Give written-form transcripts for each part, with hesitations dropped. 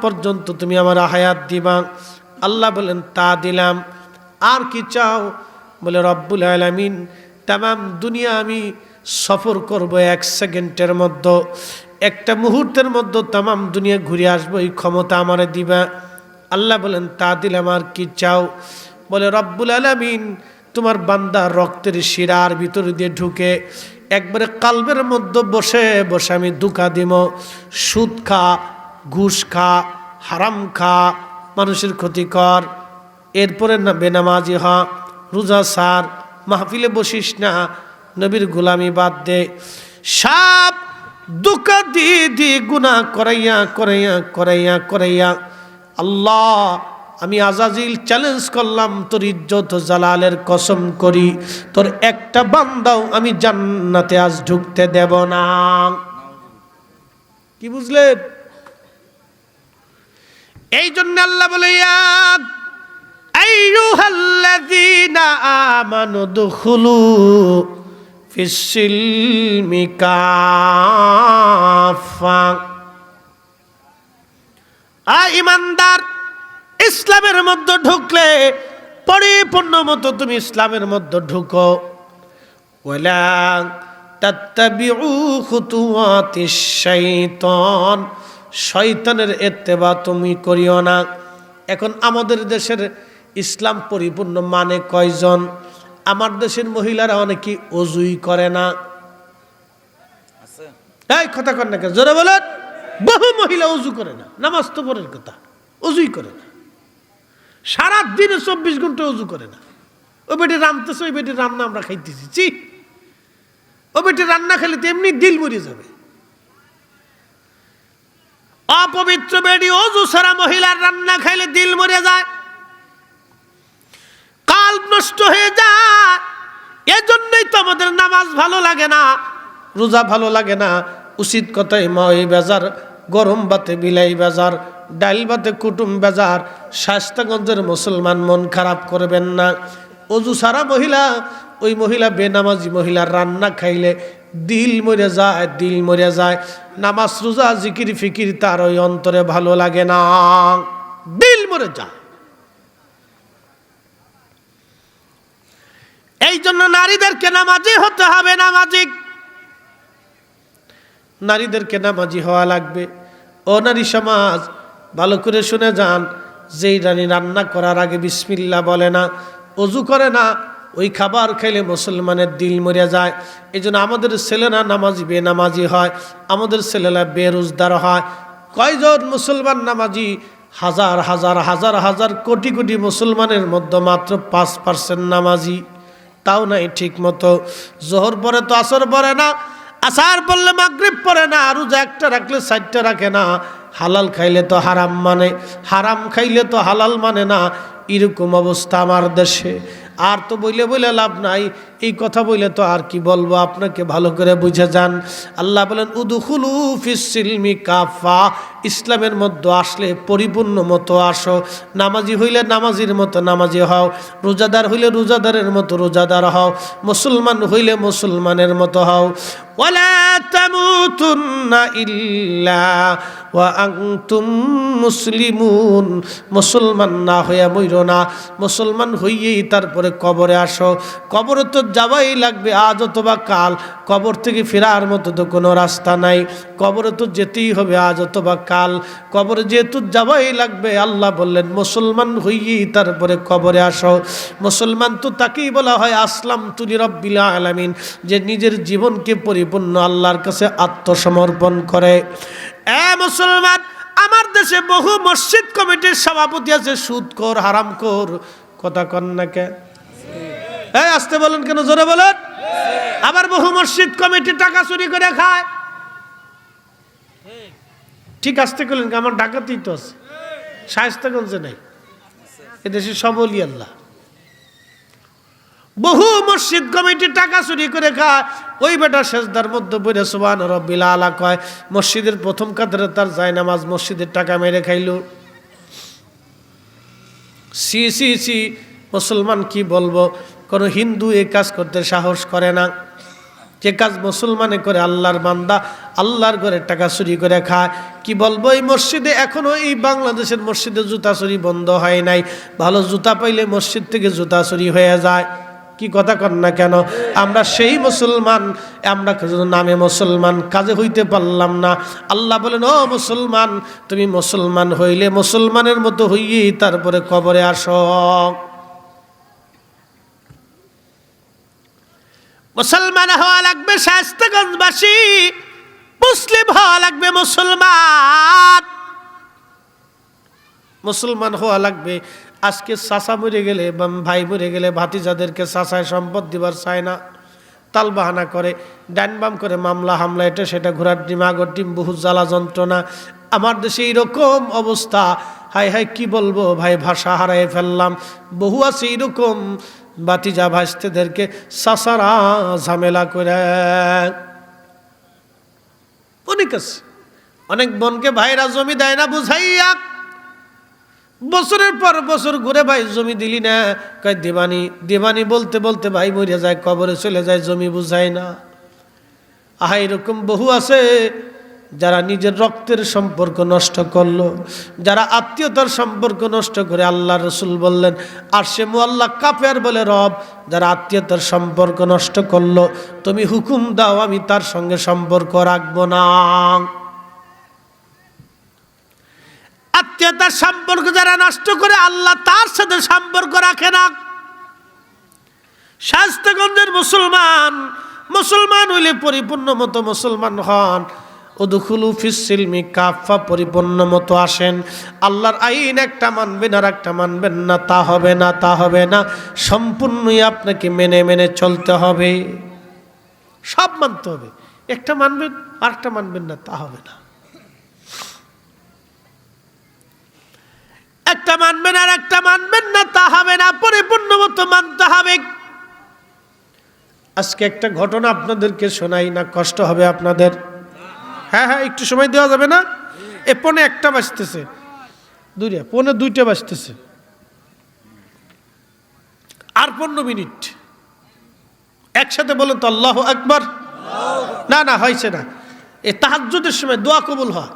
পর্যন্ত তুমি আমার হায়াত দিবা। আল্লাহ বলেন তা দিলাম, আর কি চাও? বলে রব্বুল আলামিন তামাম দুনিয়া আমি সফর করব 1 সেকেন্ডের মধ্যে, একটা মুহূর্তের মধ্যে তামাম দুনিয়া ঘুরে আসবো, এই ক্ষমতা আমারে দিবা। আল্লাহ বলেন তা দিলাম, আর কি চাও? বলে রব্বুল আলামিন তোমার বান্দা রক্তের শিরার ভিতর দিয়ে ঢুকে একবারে কালবের মধ্যে বসে বসে আমি ধোঁকা দিব। সুদ খা, ঘুষ খা, হারাম খা, মানুষের ক্ষতি কর, এরপরে না বেনামাজি হ, রোজা সার, মাহফিলে বসিস না, নবীর গোলামি বাদ দে, সব ধোঁকা দিয়ে দিয়ে গুনাহ করাইয়া করাইয়া করাইয়া করাইয়া আল্লাহ আমি আজাজিল চ্যালেঞ্জ করলাম, তোর ইজ্জত জালালের কসম করি তোর একটা বান্দাও আমি জান্নাতে আজ ঢুকতে দেব না। কি বুঝলেন? এই জন্য আল্লাহ বলে ইয়া আইয়ুহাল্লাযীনা আমানু দুখুলু ফিস-সিলমি কাফা। ঈমানদার, ইসলামের মধ্যে ঢুকলে পরিপূর্ণ মতো তুমি ইসলামের মধ্যে ঢুকো। ওয়ালা তাত্তাবিউ খুতুওয়াতিশ শাইতান, শয়তানের ইত্তেবা তুমি করিও না। এখন আমাদের দেশের ইসলাম পরিপূর্ণ মানে কয়জন? আমার দেশের মহিলারা অনেকে ওযুই করে না। এই কথা কন না কেন, জোরে বলেন। বহু মহিলা ওযু করে না, নামাজ তো পড়ার কথা, ওযুই করে না, সারা দিনে 24 ঘন্টা ওযু করে না। ওই বেটি রান্নতেছে, ওই বেটি রান্না আমরা খাইতেছি, চি ওই বেটি রান্না খেলে তো এমনি দিল মরে যাবে। অপবিত্র বেটি ওযু ছাড়া মহিলার রান্না খাইলে দিল মরে যায়, কাল্ব নষ্ট হয়ে যায়। এজন্যই তো আমাদের নামাজ ভালো লাগে না, রোজা ভালো লাগে না। উচিত কথাই ময় বেজার, গরম ভাতে বিলাই বেজার, ডাল ভাতে কুটুম বেজার। শাস্তাগঞ্জের মুসলমান মন খারাপ করবেন না। ওযু সারা মহিলা, ওই মহিলা বেনামাজি মহিলার রান্না খাইলে দিল মরে যায়, দিল মরে যায়। নামাজ রোজা জিকির ফিকির তার ওই অন্তরে ভালো লাগে না, দিল মরে যায়। এই জন্য নারীদেরকে নামাজি হতে হবে, নামাজি নারীদেরকে নামাজি হওয়া লাগবে। ও নারী সমাজ, ভালো করে শুনে যান, যেই রানী রান্না করার আগে বিসমিল্লাহ বলে না, ওযু করে না, ওই খাবার খাইলে মুসলমানের দিল মরে যায়। এই জন্য আমাদের ছেলেরা নামাজি বেনামাজি হয়, আমাদের ছেলেরা বেরোজগার হয়। কয়জন মুসলমান নামাজি? হাজার হাজার হাজার হাজার কোটি কোটি মুসলমানের মধ্যে মাত্র 5% নামাজি, তাও নাই ঠিক মতো। জোহর পরে তো আসর পরে না, আসর পড়লে মাগরিব পড়ে না, রোজা একটা রাখলে 4টা রাখে না। হালাল খাইলে তো হারাম মানে, হারাম খাইলে তো হালাল মানে না। এরকম অবস্থা আমার দেশে। আর তো বইলে বইলে লাভ নাই, এই কথা বইলে তো আর কি বলবো, আপনাকে ভালো করে বুঝে যান। আল্লাহ বলেন উদখুলু ফিস-সিলমি কাফা, ইসলামের মধ্যে আসলে পরিপূর্ণ মতো আসো। নামাজি হইলে নামাজির মতো নামাজি হও, রোজাদার হইলে রোজাদারের মতো রোজাদার হও, মুসলমান হইলে মুসলমানের মতো হও। ওয়ালা তামুতুন্না ইল্লা ওয়া আনতুম মুসলিমুন, মুসলমান না হইয়া মইরো না, মুসলমান হইয়েই তারপরে কবরে আসো। কবরে তো যাওয়াই লাগবে আজ অথবা কাল, কবর থেকে ফেরার মতো তো কোনো রাস্তা নাই, কবরে তো যেতেই হবে আজ অথবা কাল, কবরে যেহেতু যাওয়াই লাগবে। আল্লাহ বললেন মুসলমান হইয়েই তারপরে কবরে আসো। মুসলমান তো তাকেই বলা হয় আসলাম তু লিরাব্বিল আলামিন, যে নিজের জীবনকে পরিপূর্ণ আল্লাহর কাছে আত্মসমর্পণ করে। মুসলমান, আমার দেশে বহু মসজিদ কমিটির সভাপতি আছে সুদখোর, হারামখোর। কথা কন না কে? আসতে বলেন কেন, জোরে বলেন। আবার বহু মসজিদ কমিটি টাকা চুরি করে খায়। ঠিক আসতে করলেন, আমার ডাকাতেই তো আছে, শায়েস্তাগঞ্জে নাই, এদেশে সবলই আল্লাহ। বহু মসজিদ কমিটি টাকা চুরি করে খায়। ওই বেটা সেজদার মধ্যে বইরে সুবহান রাব্বিল আলা কয়, মসজিদের প্রথম কাতারে তার জায়নামাজ মসজিদের টাকা মেরে খাইলো। সি সি সি, মুসলমান কি বলবো, কোনো হিন্দু এই কাজ করতে সাহস করে না। যে কাজ মুসলমানে করে আল্লাহর বান্দা আল্লাহর ঘরে টাকা চুরি করে খায়। কি বলবো, এই মসজিদে এখনো, এই বাংলাদেশের মসজিদে জুতা চুরি বন্ধ হয় নাই। ভালো জুতা পাইলে মসজিদ থেকে জুতা চুরি হয়ে যায়। কি কথা কন না কেন? আমরা সেই মুসলমান, আমরা নামে মুসলমান, কাজে হইতে পারলাম না। আল্লাহ বলেন, ও মুসলমান, তুমি মুসলমান হইলে মুসলমানের মতো হইয়ে তারপরে কবরে আসো। মুসলমান হওয়া লাগবে শায়েস্তাগঞ্জবাসী, মুসলিম হওয়া লাগবে মুসলমান, মুসলমান হওয়া লাগবে। আজকে চাচা মরে গেলে, ভাই মরে গেলে ভাতিজাদেরকে চাচায় সম্পদ দিবার চায় না, তাল বাহানা করে, ডান বাম করে, মামলা হামলা, এটা সেটা, ঘোরার ডিম আগর ডিম, বহু জ্বালা যন্ত্রণা। আমার দেশে এইরকম অবস্থা, হাই হাই কি বলবো ভাই, ভাষা হারাই ফেললাম। বহু আছে এইরকম ভাতিজা ভাইস্তেদেরকে চাচারা ঝামেলা করে। অনেক আছে, অনেক বোনকে ভাইরা জমি দেয় না বুঝাইয়া, বছরের পর বছর ঘুরে, ভাই জমি দিলি না, কয় দেবানি দেবানি বলতে বলতে ভাই মরে যায়, কবরে চলে যায়, জমি বুঝায় না। আহা, এরকম বহু আছে যারা নিজের রক্তের সম্পর্ক নষ্ট করলো, যারা আত্মীয়তার সম্পর্ক নষ্ট করে। আল্লাহ রসুল বললেন, আরশে মুআল্লা কাঁপে আর বলে, রব, যারা আত্মীয়তার সম্পর্ক নষ্ট করলো, তুমি হুকুম দাও আমি তার সঙ্গে সম্পর্ক রাখবো না। আত্মীয়তার সম্পর্ক যারা নষ্ট করে, আল্লাহ তার সাথে সম্পর্ক রাখে না। শায়েস্তাগঞ্জের মুসলমান, মুসলমান হইলে পরিপূর্ণ মতো মুসলমান হন। উদখুলু ফিস সিলমি কাফা, পরিপূর্ণ মতো আসেন। আল্লাহর আইন একটা মানবেন আর একটা মানবেন না, তা হবে না, তা হবে না। সম্পূর্ণই আপনাকে মেনে মেনে চলতে হবে, সব মানতে হবে। একটা মানবেন আর একটা মানবেন না, তা হবে না। একটা মানবেন আর একটা মানবেন না, তা হবে না, পরিপূর্ণ মতো মানতে হবে। আজকে একটা ঘটনা আপনাদেরকে শোনাই না, কষ্ট হবে আপনাদের? হ্যাঁ হ্যাঁ, একটু সময় দেওয়া যাবে না? এ 1:45 বাজতেছে, 2:45 বাজতেছে, আর 15 মিনিট। একসাথে বলেন তো আল্লাহু আকবার। না না, হয়েছে না। এ তাহাজ্জুদের সময় দোয়া কবুল হয়,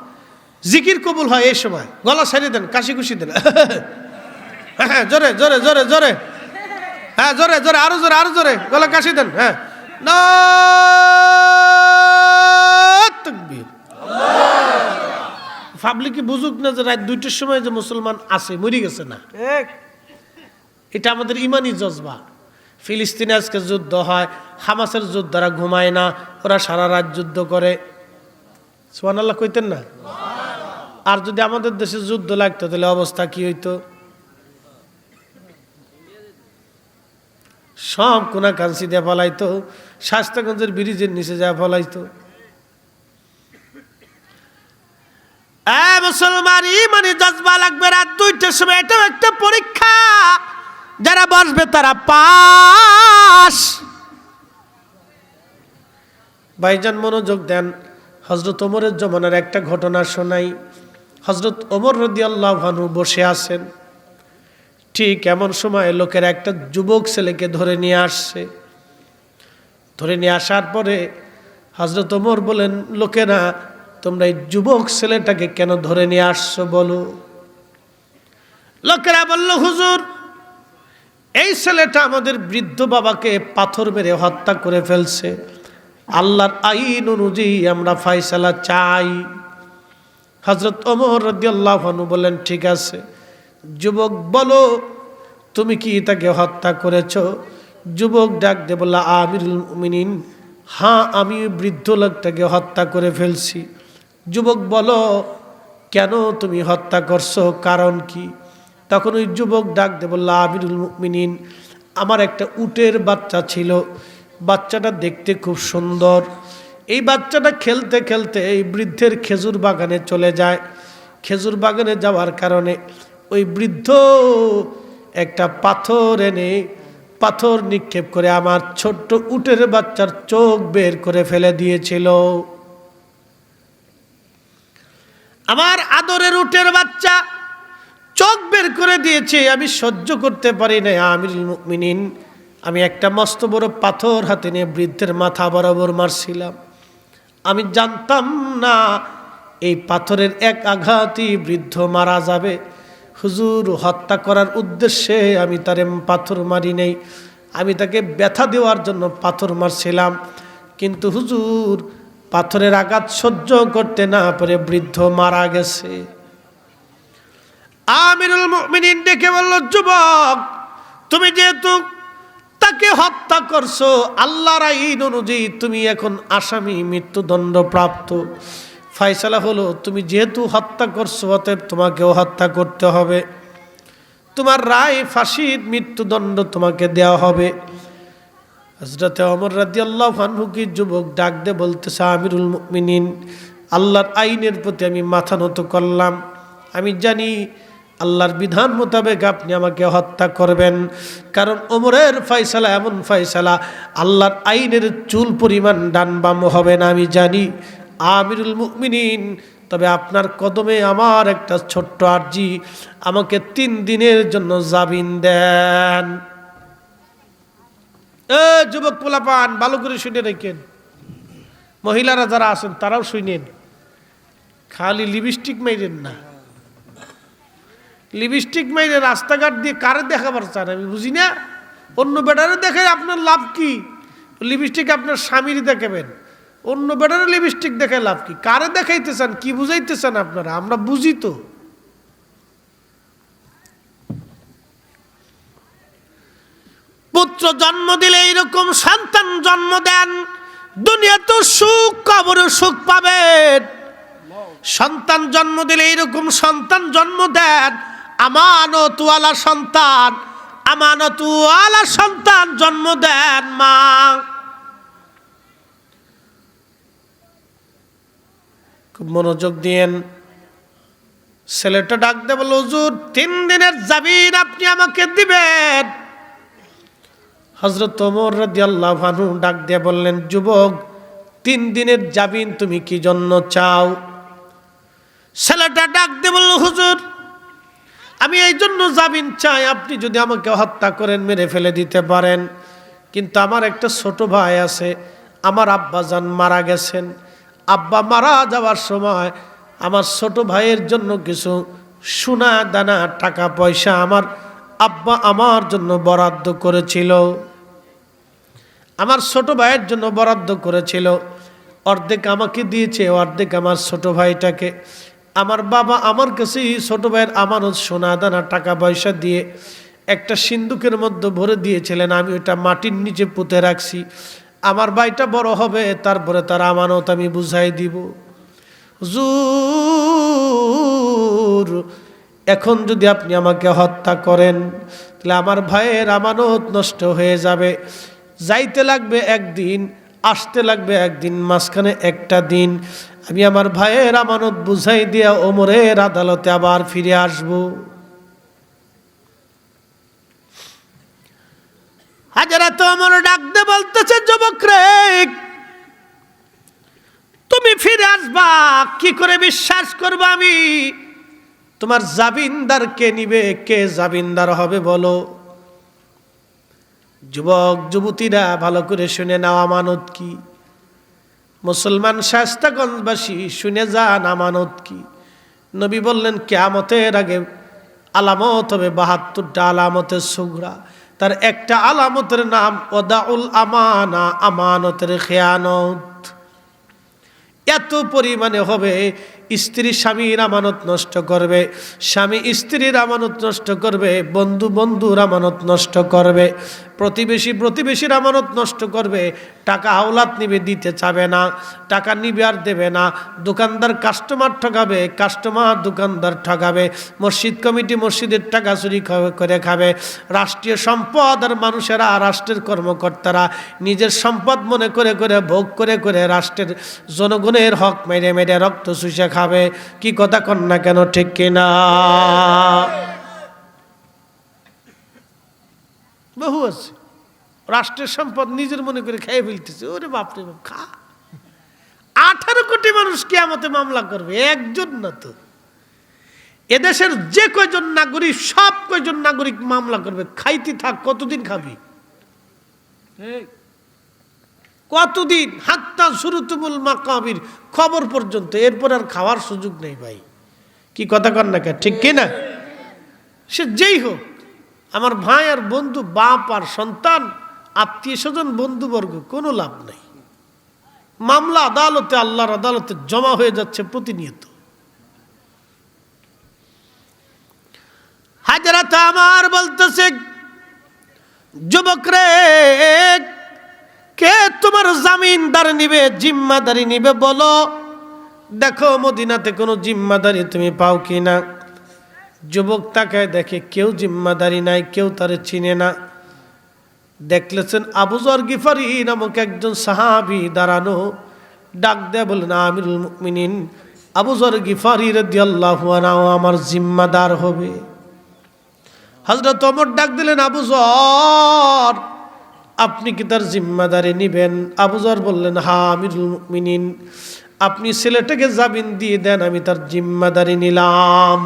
জিকির কবুল হয়। এই সময় গলা ছাড়িয়ে দেন, কাশি কুশি দেন। হ্যাঁ, জোরে জোরে জোরে জোরে, হ্যাঁ জোরে জোরে, আরো জোরে, আরো জোরে গলা কাশি দেন। হ্যাঁ, তাকবীর। পাবলিকে বুঝুক না যে রাত 2টার সময় যে মুসলমান আছে, মরে গেছে না। এটা আমাদের ইমানি জজবা। ফিলিস্তিনে আজকে যুদ্ধ হয়, হামাসের যোদ্ধারা ঘুমায় না, ওরা সারা রাত যুদ্ধ করে। সুবহানাল্লাহ কইতেন না? আর যদি আমাদের দেশে যুদ্ধ লাগতো তাহলে অবস্থা কি হইতো? সব কোনা কাঞ্চি দিয়ে ফলাইতো, শায়েস্তাগঞ্জের ব্রিজের নিচে যা ফলাইতো। মুসলমান, ইমানি জজবা লাগবে। রাত 2টার সময় এটাও একটা পরীক্ষা, যারা বসবে তারা পাস। ভাইজান মনোযোগ দেন, হযরত ওমরের জমানার একটা ঘটনা শোনাই। হযরত ওমর রাদিয়াল্লাহু আনহু বসে আছেন, ঠিক এমন সময় লোকের একটা যুবক ছেলেকে ধরে নিয়ে আসছে। ধরে নিয়ে আসার পরে হযরত ওমর বলেন, লোকেরা, তোমরা এই যুবক ছেলেটাকে কেন ধরে নিয়ে আসছো বলো? লোকেরা বলল, হুজুর, এই ছেলেটা আমাদের বৃদ্ধ বাবাকে পাথর মেরে হত্যা করে ফেলছে, আল্লাহর আইন অনুযায়ী আমরা ফয়সালা চাই। হযরত ওমর রাদিয়াল্লাহু আনহু বলেন, ঠিক আছে, যুবক বলো, তুমি কি তাকে হত্যা করেছো? যুবক ডাক দিয়ে বলল, আমিরুল মুমিনিন, হ্যাঁ, আমি বৃদ্ধ লোকটাকে হত্যা করে ফেলছি। যুবক বলো, কেন তুমি হত্যা করছো, কারণ কি? তখন ওই যুবক ডাক দিয়ে বলল, আমিরুল মুমিনিন, আমার একটা উটের বাচ্চা ছিল, বাচ্চাটা দেখতে খুব সুন্দর। এই বাচ্চাটা খেলতে খেলতে এই বৃদ্ধের খেজুর বাগানে চলে যায়। খেজুর বাগানে যাওয়ার কারণে ওই বৃদ্ধ একটা পাথর এনে পাথর নিক্ষেপ করে আমার ছোট্ট উটের বাচ্চার চোখ বের করে ফেলে দিয়েছিল। আমার আদরের উটের বাচ্চা চোখ বের করে দিয়েছে, আমি সহ্য করতে পারি না। আমিরুল মুমিনিন, আমি একটা মস্ত বড় পাথর হাতে নিয়ে বৃদ্ধের মাথা বরাবর মারছিলাম। আমি জানতাম না এই পাথরের এক আঘাতই বৃদ্ধ মারা যাবে। হুজুর হত্যা করার উদ্দেশ্যে আমি তারে পাথর মারি নেই, আমি তাকে ব্যথা দেওয়ার জন্য পাথর মারছিলাম। কিন্তু হুজুর পাথরের আঘাত সহ্য করতে না পারে বৃদ্ধ মারা গেছে। আমিরুল মুমিনিন ডেকে বলল, যুবক, তুমি যেহেতু তাকে হত্যা করছো, আল্লাহর আইন অনুযায়ী তুমি এখন আসামি, মৃত্যুদণ্ড প্রাপ্ত। ফয়সালা হলো তুমি যেহেতু হত্যা করছো, অতএব তোমাকেও হত্যা করতে হবে। তোমার রায় ফাঁসির, মৃত্যুদণ্ড তোমাকে দেওয়া হবে। হযরত ওমর রাদিয়াল্লাহু আনহু কি যুবক ডাক দিয়ে বলতেছে, আমিরুল মুমিনিন, আল্লাহর আইনের প্রতি আমি মাথা নত করলাম। আমি জানি আল্লাহর বিধান মোতাবেক আপনি আমাকে হত্যা করবেন, কারণ ওমরের ফয়সালা এমন ফয়সালা আল্লাহর আইনের চুল পরিমাণ ডান বাম হবে না, আমি জানি। আমিরুল মুমিনিন, তবে আপনার কদমে আমার একটা ছোট্ট আরজি, আমাকে 3 দিনের জন্য জামিন দেন। যুবক পোলাপান ভালো করে শুনে রেখেন, মহিলারা যারা আছেন তারাও শুনেন, খালি লিপস্টিক মাইরেন না। লিপস্টিক মাইরে রাস্তাঘাট দিয়ে কারে দেখাবার চান আমি বুঝি না। অন্য বেটারে দেখে আপনার লাভ কি? লিপস্টিক আপনার স্বামীর দেখাবেন, অন্য বেটারে লিপস্টিক দেখে লাভ কি? কারে দেখাইতে চান, কি বুঝাইতে চান আপনারা? আমরা বুঝি তো। পুত্র জন্ম দিলে এইরকম সন্তান জন্ম দেন, দুনিয়া তো সুখ, কবরে সুখ পাবেন। সন্তান জন্ম দিলে এইরকম সন্তান জন্ম দেন, আমানতওয়ালা সন্তান, আমানতওয়ালা সন্তান জন্ম দেন মা। খুব মনোযোগ দিয়েন। ছেলেটা ডাক দিয়ে বলল, হুজুর 3 দিনের জামিন আপনি আমাকে দিবেন। হযরত ওমর রাদিয়াল্লাহু আনহু ডাক দিয়ে বললেন, যুবক 3 দিনের জামিন তুমি কি জন্য চাও? ছেলেটা ডাক দিয়ে বলল, হুজুর আমি এই জন্য জামিন চাই, আপনি যদি আমাকে হত্যা করেন, মেরে ফেলে দিতে পারেন, কিন্তু আমার একটা ছোট ভাই আছে, আমার আব্বাজান মারা গেছেন। আব্বা মারা যাওয়ার সময় আমার ছোট ভাইয়ের জন্য কিছু সোনা দানা টাকা পয়সা আমার আব্বা আমার জন্য বরাদ্দ করেছিল, আমার ছোট ভাইয়ের জন্য বরাদ্দ করেছিল। অর্ধেক আমাকে দিয়েছে, অর্ধেক আমার ছোট ভাইটাকে। আমার বাবা আমার কাছে ছোট ভাইয়ের আমানত সোনা দানা টাকা পয়সা দিয়ে একটা সিন্দুকের মধ্যে ভরে দিয়েছিলেন, আমি ওটা মাটির নিচে পুঁতে রাখছি। আমার ভাইটা বড় হবে, তারপরে তার আমানত আমি বুঝাই দিব। হুজুর এখন যদি আপনি আমাকে হত্যা করেন, তাহলে আমার ভাইয়ের আমানত নষ্ট হয়ে যাবে। যাইতে লাগবে 1 দিন, আসতে লাগবে 1 দিন, মাঝখানে একটা দিন আমি আমার ভাইয়ের আমানত বুঝাই দিয়া ওমরের আদালতে আবার ফিরে আসব। হযরত ওমর ডাক দিয়ে বলতেছে, যুবক রে, তুমি ফিরে আসবা কি করে বিশ্বাস করব আমি? তোমার জামিনদার কে নিবে? কে জামিনদার হবে বলো? যুবক যুবতীরা ভালো করে শুনে নাও, আমানত কি? মুসলমান শায়েস্তাগঞ্জবাসী শুনে যান আমানত কি। নবী বললেন কিয়ামতের আগে আলামত হবে 72টা আলামতের সুগরা। তার একটা আলামতের নাম ওয়াদাউল আমানা, আমানতের খেয়ানত। এত পরিমাণে হবে, স্ত্রী স্বামীর আমানত নষ্ট করবে, স্বামী স্ত্রীর আমানত নষ্ট করবে, বন্ধু বন্ধুর আমানত নষ্ট করবে, প্রতিবেশী প্রতিবেশীর আমানত নষ্ট করবে। টাকা হাওলাত নিবে, দিতে চাবে না, টাকা নিবে আর দেবে না। দোকানদার কাস্টমার ঠকাবে, কাস্টমার দোকানদার ঠকাবে। মসজিদ কমিটি মসজিদের টাকা চুরি করে খাবে। রাষ্ট্রীয় সম্পদ আর মানুষেরা, রাষ্ট্রের কর্মকর্তারা নিজের সম্পদ মনে করে করে ভোগ করে করে রাষ্ট্রের জনগণের হক মেরে মেরে রক্ত চুষে খাবে। কি কথা কন না কেন, ঠিক কিনা? বহু আছে রাষ্ট্রের সম্পদ নিজের মনে করে খেয়ে ফেলতেছে। ওরে বাপরে বাপ, খা। 18 কোটি মানুষ কিয়ামতে মামলা করবে, একজন না তো। এদেশের যে কয়জন নাগরিক, সব কয়জন নাগরিক মামলা করবে। খাইতে থাক, কতদিন খাবি? কতদিন? হাত্তা সুরুতুমুল মাকাবির, খবর পর্যন্ত, এরপর আর খাওয়ার সুযোগ নেই ভাই। কি কথা কন না, ঠিক কিনা? সে যেই হোক, আমার ভাই আর বন্ধু, বাপ আর সন্তান, আত্মীয় স্বজন, বন্ধুবর্গ, কোনো লাভ নেই। মামলা আদালতে, আল্লাহর আদালতে জমা হয়ে যাচ্ছে প্রতিনিয়ত। হাজরাত আমার বলতেছে, যুবক রে, কে তোমার জামিনদার নিবে, জিম্মাদারি নিবে বলো। দেখো মদিনাতে কোনো জিম্মাদারি তুমি পাও কিনা। যুবক তাকায় দেখে কেউ জিম্মাদারি নাই, কেউ তারে চিনে না। দেখলেছেন আবু যর গিফারি নামক একজন সাহাবী দাঁড়ানো, ডাক দেয়া বলেন, আমিরুল মুমিনিন আবু যর গিফারি রাদিয়াল্লাহু আনহু আমার জিম্মাদার হবে। হযরত ওমর ডাক দিলেন, আবু যর, আপনি কি তার জিম্মাদারি নিবেন? আবু যর বললেন, হ্যাঁ আমিরুল মুমিনিন, আপনি ছেলেটাকে জামিন দিয়ে দেন, আমি তার জিম্মাদারি নিলাম।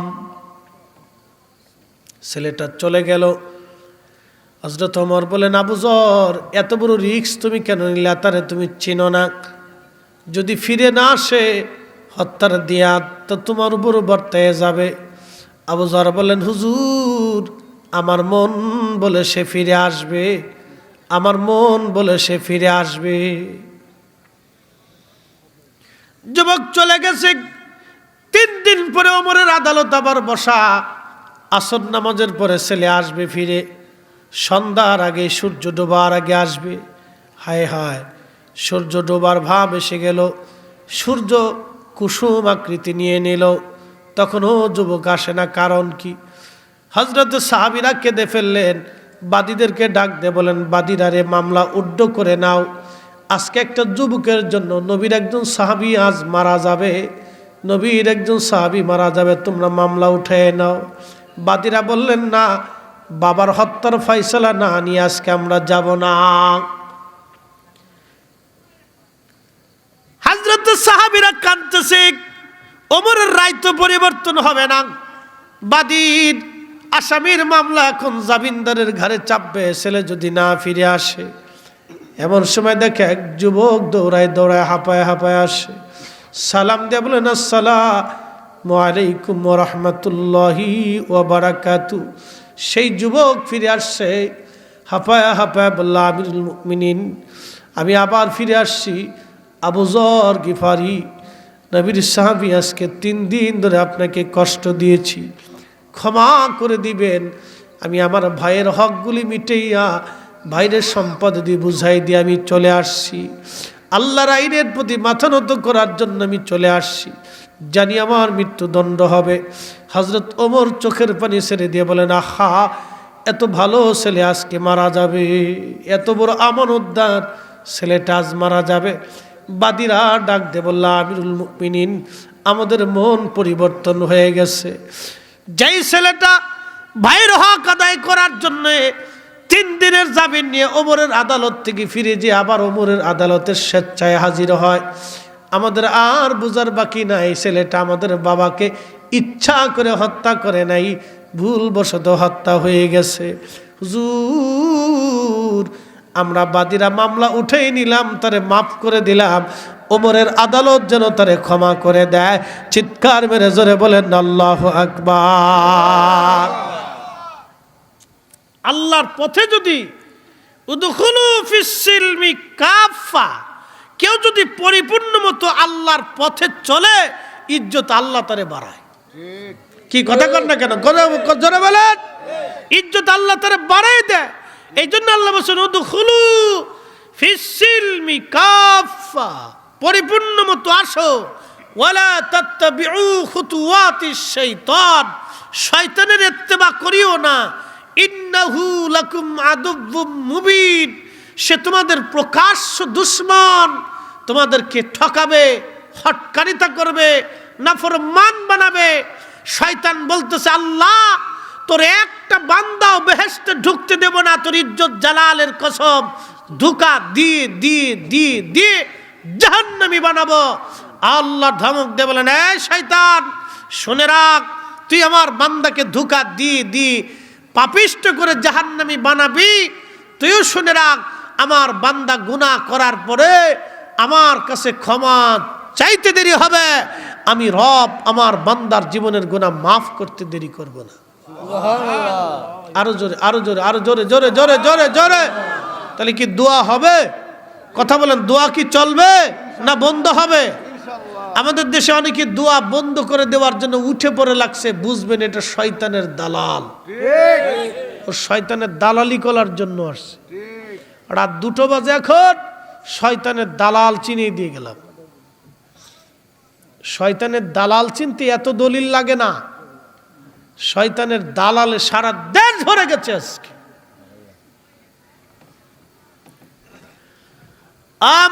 ছেলেটা চলে গেল। হযরত ওমর বলেন, আবু যর, এত বড় রিস্ক তুমি কেন নিলে? তারে তুমি চিনো না, যদি ফিরে না আসে হত্যার দিয়া তো তোমার উপর বর্তায় যাবে। আবু যর বলেন, হুজুর, আমার মন বলে সে ফিরে আসবে, আমার মন বলে সে ফিরে আসবে। যুবক চলে গেছে। 3 দিন পরে ওমরের আদালত আবার বসা। আসর নামাজের পরে ছেলে আসবে ফিরে, সন্ধ্যার আগে, সূর্য ডোবার আগে আসবে। হায় হায়, সূর্য ডোবার ভাব এসে গেল, সূর্য কুসুম আকৃতি নিয়ে নিল, তখনও যুবক আসে না। কারণ কি? হযরত সাহাবীরা কেঁদে ফেললেন। বাদীদেরকে ডাক দিয়ে বলেন, বাদীরা রে, মামলা উড্ড করে নাও। আজকে একটা যুবকের জন্য নবীর একজন সাহাবী আজ মারা যাবে, নবীর একজন সাহাবী মারা যাবে, তোমরা মামলা উঠায় নাও। বাদীরা বললেন, না, বাবার হত্যার ফয়সালা না নিয়ে আজকে আমরা যাব না। হযরত সাহাবীরা কাঁদতেছে, ওমরের রায় তো পরিবর্তন হবে না, বাদীর আসামির মামলা এখন জামিনদারের ঘাড়ে চাপবে, ছেলে যদি না ফিরে আসে। এমন সময় দেখে এক যুবক দৌড়ায় দৌড়ায় হাঁপায় হাঁপায় আসে, সালাম দিয়ে বলেন, আসসালামু আলাইকুম ওয়া রাহমাতুল্লাহি ওয়া বারাকাতুহু। সেই যুবক ফিরে আসছে, হাঁপায় হাঁপায় বলল, আমিরুল মুমিনিন, আমি আবার ফিরে আসছি, আবু যর গিফারি, নবীর সাহাবী, আজকে 3 দিন ধরে আপনাকে কষ্ট দিয়েছি, ক্ষমা করে দিবেন। আমি আমার ভাইয়ের হকগুলি মিটাইয়া, ভাইয়ের সম্পদ দিয়ে বুঝাই দিয়ে আমি চলে আসছি। আল্লাহর আইনের প্রতি মাথা নত করার জন্য আমি চলে আসছি, জানি আমার মৃত্যুদণ্ড হবে। হযরত ওমর চোখের পানি ছেড়ে দিয়ে বলেন, আহা, এত ভালো ছেলে আজকে মারা যাবে, এত বড় আমানতদার ছেলেটা আজ মারা যাবে। বাদীরা ডাক দিয়ে বলল, আমিরুল মুমিনিন, আমাদের মন পরিবর্তন হয়ে গেছে। যেই ছেলেটা ভাইয়ের হক আদায় করার জন্য 3 দিনের জামিন নিয়ে ওমরের আদালত থেকে ফিরে যে আবার ওমরের আদালতের স্বেচ্ছায় হাজির হয়, আমাদের আর বোঝার বাকি নাই, ছেলেটা আমাদের বাবাকে ইচ্ছা করে হত্যা করে নাই, ভুলবশত হত্যা হয়ে গেছে। হুজুর, আমরা বাদীরা মামলা উঠেই নিলাম, তারে মাফ করে দিলাম, ওমরের আদালত যেন তারে ক্ষমা করে দেয়। চিৎকার মেরে জোরে বলেন, আল্লাহু আকবার। আল্লাহর পথে যদি উদখুলু ফিস সিলমি কাফা, কেউ যদি পরিপূর্ণ মতো আল্লাহর পথে চলে, ইজ্জত আল্লাহ তারে বাড়ায়। কি কথা কর না কেন, জোরে বলেন, ইজ্জত আল্লাহ তারে বাড়ায় দেয়। এই জন্য আল্লাহ বলেন, উদখুলু ফিস সিলমি কাফা, পরিপূর্ণ মতো আসো। ওয়ালা তাত্তাবিউ খুতুওয়াতিশ শাইতান, শয়তানের ইত্তেবা করিও না। ইন্নাহু লাকুম আদুউম মুবিন, সে তোমাদের প্রকাশ্য দুশমন, তোমাদেরকে ঠকাবে, হটকারিতা করবে, নাফরমান বানাবে। শয়তান বলতেছে, আল্লাহ, তোর একটা বান্দাও বেহেশতে ঢুকতে দেব না, তোর ইজ্জত জালালের কসম, ধোঁকা দিয়ে দিয়ে দিয়ে দিয়ে জাহান্নামী বানাবো। আল্লাহ ধমক দিয়ে বলেন, এই শয়তান, শুনে রাখ, তুই আমার বান্দাকে ধোঁকা দিয়ে দিয়ে পাপিষ্ট করে জাহান্নামী বানাবি, তুইও শুনে রাখ, আমার বান্দা গুনাহ করার পরে আমার কাছে ক্ষমা চাইতে দেরি হবে, আমি রব আমার বান্দার জীবনের গুনাহ মাফ করতে দেরি করব না। আরো জোরে, আরো জোরে, আরো জোরে, জোরে জোরে জোরে জোরে। তাহলে কি দোয়া হবে? কথা বলেন, দোয়া কি চলবে না বন্ধ হবে? আমাদের দেশে অনেকে দোয়া বন্ধ করে দেওয়ার জন্য উঠে পড়ে লাগছে। বুঝবেন এটা শয়তানের দালাল, ও শয়তানের দালালি করার জন্য আসছে। রাত 2টো বাজে, এখন শয়তানের দালাল চিনিয়ে দিয়ে গেলাম। শয়তানের দালাল চিনতে এত দলিল লাগে না। শয়তানের দালালে সারা দেশ ভরে গেছে আজকে।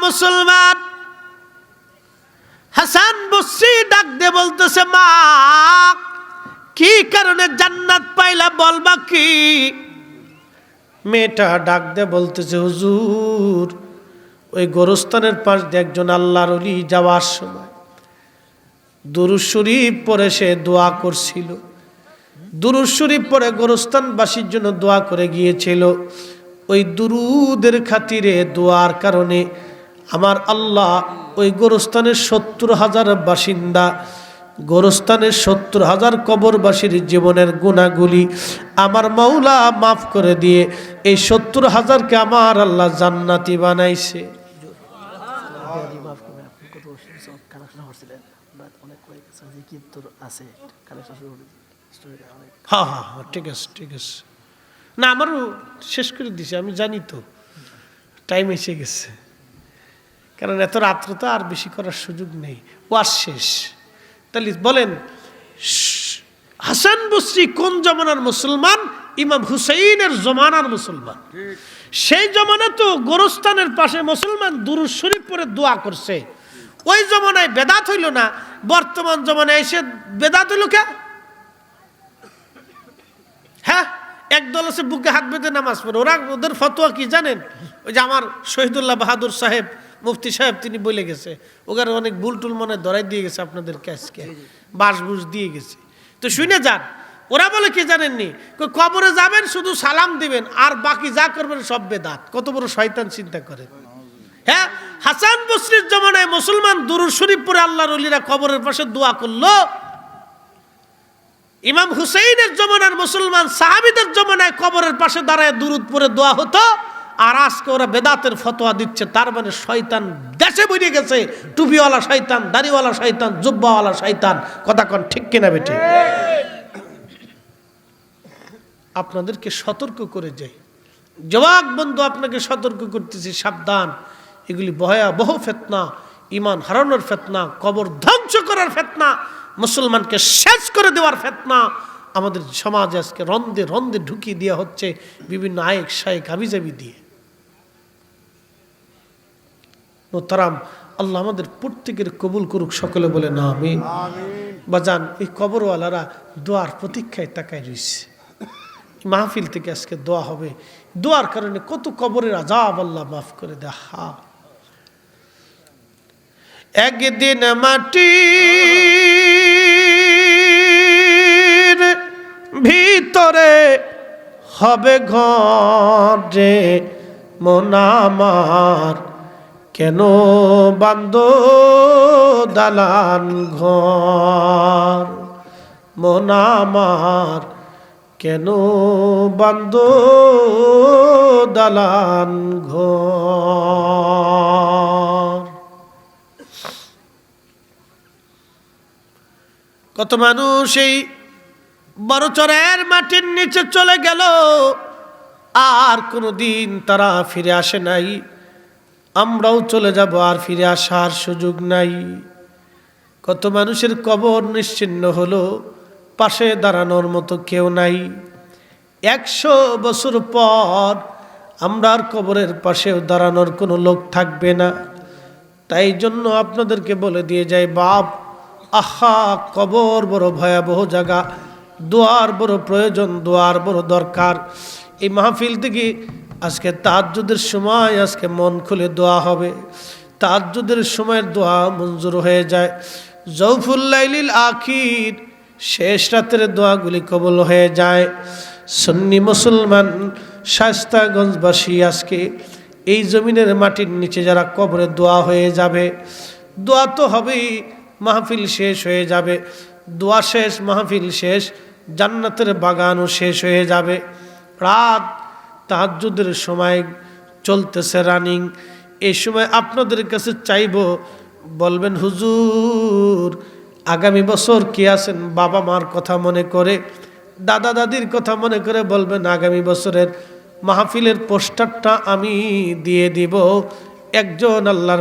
মুসলমান, হাসান বসরি ডাক দিয়ে বলতেছে, মা কি কারণে জান্নাত পাইলা বলবা কি? মেয়েটা ডাক দিয়ে বলতেছে, হুজুর ওই গোরস্থানের পাশ দিয়ে একজন আল্লাহর ওলি যাওয়ার সময় দুরূদ শরীফ পড়ে সে দোয়া করছিল। দুরূদ শরীফ পড়ে গোরস্থানবাসীর জন্য দোয়া করে গিয়েছিল। ওই দুরুদের খাতিরে দোয়ার কারণে আমার আল্লাহ ওই গোরস্থানের 70,000 বাসিন্দা, গোরস্থানের 70,000 কবরবাসীর জীবনের গুনাহগুলি আমার মাওলা মাফ করে দিয়ে এই 70,000কে আমার আল্লাহ জান্নাতি বানাইছে। হ্যাঁ হ্যাঁ হ্যাঁ, ঠিক আছে ঠিক আছে। না আমারও শেষ করে দিছে, আমি জানি তো টাইম এসে গেছে। কারণ এত রাত্র তো আর বেশি করার সুযোগ নেই, ওয়াজ শেষ। তাহলে বলেন, হাসান বসরি কোন জমানার মুসলমান? ইমাম হুসাইনের জমানার মুসলমান। সেই জমানা তো গোরস্থানের পাশে মুসলমান দুরূদ শরীফ পড়ে দোয়া করছে। ওই জমানায় বেদাত হইল না, বর্তমান জমানায় এসে বেদাত হইল কে? হ্যাঁ, একদল আছে বুকে হাত বেঁধে নামাজ পড়ে। ওরা ওদের ফতোয়া কি জানেন? ওই যে আমার শহীদুল্লাহ বাহাদুর সাহেব, মুফতি সাহেব, তিনি বলে গেছে, ওখানে অনেক ভুল টুল মনে ধরাই দিয়ে গেছে আপনাদেরকে, আজকে বাসবুস দিয়ে গেছে। তো শুনে যান, ওরা বলে কি জানেননি? কবরে যাবেন শুধু সালাম দিবেন, আর বাকি যা করবেন সব বেদাত। কত বড় শয়তান চিন্তা করে। হ্যাঁ, হাসান বসরির জমানায় মুসলমান দুরূদ শরীফ পড়ে আল্লাহর ওলিরা কবরের পাশে দোয়া করলো। ইমাম হুসাইনের জমানার মুসলমান সাহাবীদের জমানায় কবরের পাশে দাঁড়ায় দুরূদ পড়ে দোয়া হতো। আর আজকে ওরা বেদাতের ফতোয়া দিচ্ছে। তার মানে শয়তান দেশে বেরিয়ে গেছে। টুপিওয়ালা শয়তান, দাড়িওয়ালা শয়তান, জুব্বাওয়ালা শয়তান। কথা কোন ঠিক কিনা বেটি? আপনাদেরকে সতর্ক করে যাই, জওয়াক বন্ধু, আপনাকে সতর্ক করতেছি, সাবধান। এগুলি ভয়াবহ ফিতনা, ঈমান হারানোর ফিতনা, কবর ধ্বংস করার ফিতনা, মুসলমানকে শেষ করে দেওয়ার ফিতনা। আমাদের সমাজে আজকে রন্দে রন্দে ঢুকিয়ে দেওয়া হচ্ছে বিভিন্ন আয়েক শায়েক হাবিজাবি দিয়ে। মোহতারাম, আল্লাহ আমাদের প্রত্যেকের কবুল করুক, সকলে বলে না আমিন। বাজান, এই কবরওয়ালারা দোয়ার প্রতীক্ষায় তাকায় রয়েছে। মাহফিল থেকে আজকে দোয়া হবে, দোয়ার কারণে কত কবরের আযাব আল্লাহ মাফ করে দেখা। একদিন মাটির ভিতরে হবে ঘরে মন আমার, কেন বান্দ দালান ঘর? মন আমার কেন বান্দ দালান ঘর? কত মানুষ এই বড় চরের মাটির নিচে চলে গেল, আর কোনোদিন তারা ফিরে আসে নাই। আমরাও চলে যাব, আর ফিরে আসার সুযোগ নাই। কত মানুষের কবর নিশ্চিহ্ন হলো, পাশে দাঁড়ানোর মতো কেউ নাই। 100 বছর পর আমরা আর কবরের পাশেও দাঁড়ানোর কোনো লোক থাকবে না। তাই জন্য আপনাদেরকে বলে দিয়ে যাই, বাপ, আহা, কবর বড় ভয়াবহ জায়গা, দোয়ার বড় প্রয়োজন, দোয়ার বড় দরকার। এই মাহফিল থেকে আজকে তাহাজ্জুদের সময় আজকে মন খুলে দোয়া হবে। তাহাজ্জুদের সময়ের দোয়া মঞ্জুর হয়ে যায়। জৌফুল লাইলিল আখির, শেষ রাতের দোয়াগুলি কবুল হয়ে যায়। সুন্নি মুসলমান শায়েস্তাগঞ্জবাসী আজকে এই জমিনের মাটির নিচে যারা কবরে দোয়া হয়ে যাবে, দোয়া তো হবেই, মাহফিল শেষ হয়ে যাবে, দোয়া শেষ, মাহফিল শেষ, জান্নাতের বাগানও শেষ হয়ে যাবে। রাত তাহাজ্জুদের সময় চলতেছে রানিং, এই সময় আপনাদের কাছে চাইব, বলবেন হুজুর আগামী বছর কি আছেন, বাবা মার কথা মনে করে, দাদা দাদির কথা মনে করে বলবেন আগামী বছরের মাহফিলের পোস্টারটা আমি দিয়ে দিব। একজন আল্লাহর